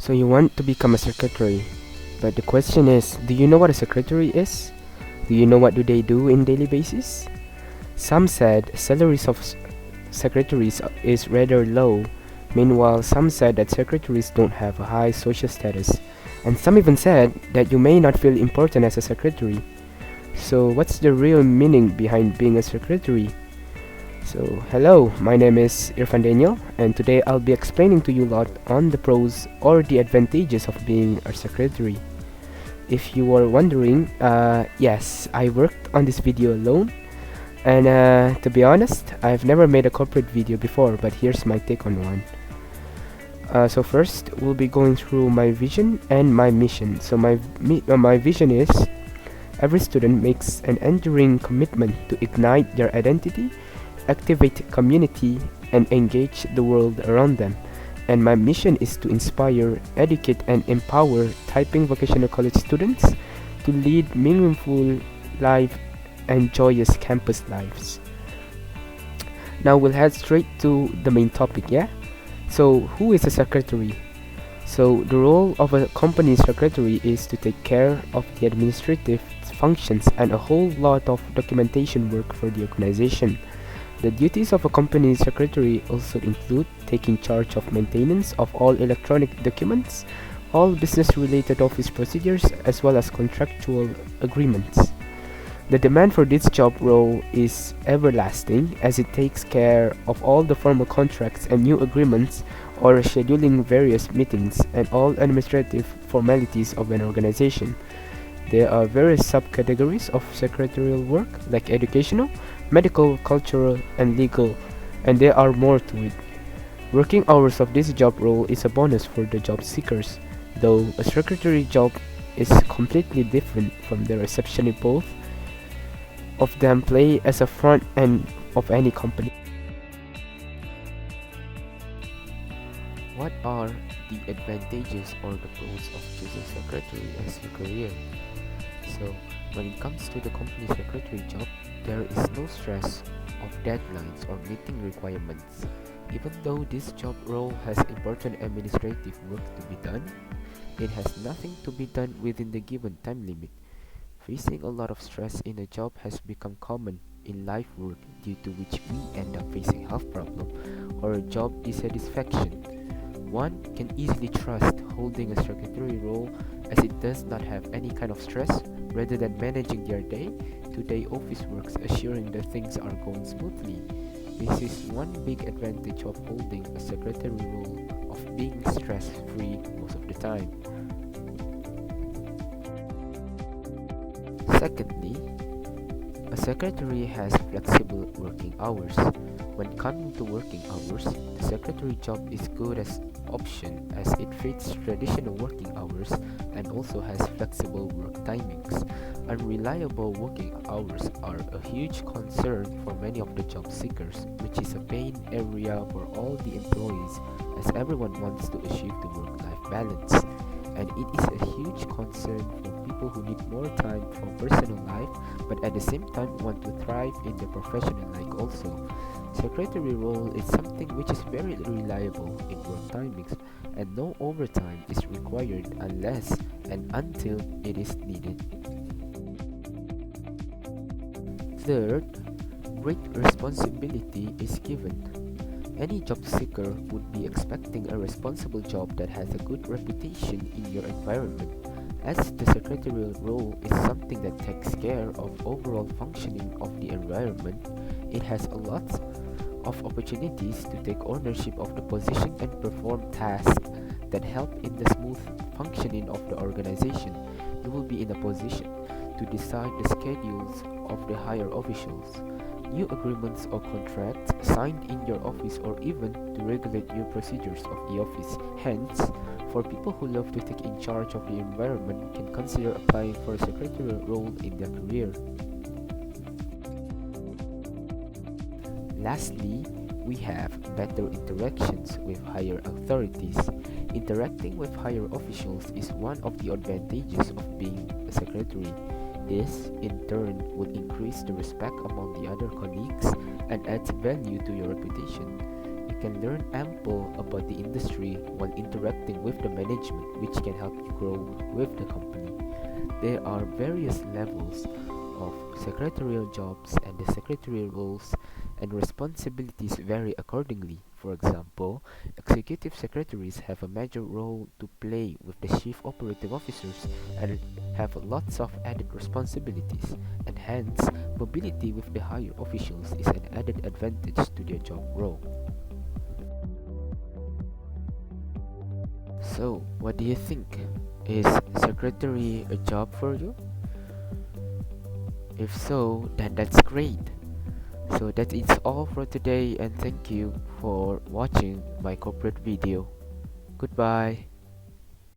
So you want to become a secretary, but the question is, do you know what a secretary is? Do you know what do they do in daily basis? Some said salaries of secretaries is rather low. Meanwhile, some said that secretaries don't have a high social status. And some even said that you may not feel important as a secretary. So what's the real meaning behind being a secretary? So hello, my name is Irfan Daniel, and today I'll be explaining to you a lot on the pros or the advantages of being a secretary. If you were wondering, yes, I worked on this video alone, and to be honest, I've never made a corporate video before, but here's my take on one. So first, we'll be going through my vision and my mission. So my vision is every student makes an enduring commitment to ignite their identity, activate community, and engage the world around them. And my mission is to inspire, educate, and empower typing vocational college students to lead meaningful life and joyous campus lives. Now we'll head straight to the main topic, yeah? So who is a secretary? So the role of a company secretary is to take care of the administrative functions and a whole lot of documentation work for the organization. The duties of a company secretary also include taking charge of maintenance of all electronic documents, all business-related office procedures, as well as contractual agreements. The demand for this job role is everlasting as it takes care of all the formal contracts and new agreements or scheduling various meetings and all administrative formalities of an organization. There are various subcategories of secretarial work like educational, medical, cultural, and legal, and there are more to it. Working hours of this job role is a bonus for the job seekers, though a secretary job is completely different from the receptionist. Both of them play as a front end of any company. What are the advantages or the pros of choosing secretary as your career? So, when it comes to the company secretary job, there is no stress of deadlines or meeting requirements. Even though this job role has important administrative work to be done, it has nothing to be done within the given time limit. Facing a lot of stress in a job has become common in life work, due to which we end up facing health problem or job dissatisfaction. One can easily trust holding a secretary role as it does not have any kind of stress rather than managing their day-to-day office works, assuring that things are going smoothly. This is one big advantage of holding a secretary role, of being stress-free most of the time. Secondly, a secretary has flexible working hours. When coming to working hours, the secretary job is good as option as it fits traditional working hours and also has flexible work timings. Unreliable working hours are a huge concern for many of the job seekers, which is a pain area for all the employees as everyone wants to achieve the work-life balance. And it is a huge concern for people who need more time for personal life but at the same time want to thrive in their professional life also. Secretary role is something which is very reliable in work timings and no overtime is required unless and until it is needed. Third, great responsibility is given. Any job seeker would be expecting a responsible job that has a good reputation in your environment, as the secretarial role is something that takes care of overall functioning of the environment. It has a lot of opportunities to take ownership of the position and perform tasks that help in the smooth functioning of the organization. You will be in a position to decide the schedules of the higher officials, new agreements or contracts signed in your office, or even to regulate new procedures of the office. Hence, for people who love to take in charge of the environment can consider applying for a secretarial role in their career. Lastly, we have better interactions with higher authorities. Interacting with higher officials is one of the advantages of being a secretary. This, in turn, will increase the respect among the other colleagues and adds value to your reputation. you can learn ample about the industry while interacting with the management, which can help you grow with the company. There are various levels of secretarial jobs, and the secretarial roles and responsibilities vary accordingly. For example, executive secretaries have a major role to play with the chief operating officers and have lots of added responsibilities, and hence, mobility with the higher officials is an added advantage to their job role. So, what do you think? Is secretary a job for you? If so, then that's great. So that is all for today, and thank you for watching my corporate video. Goodbye.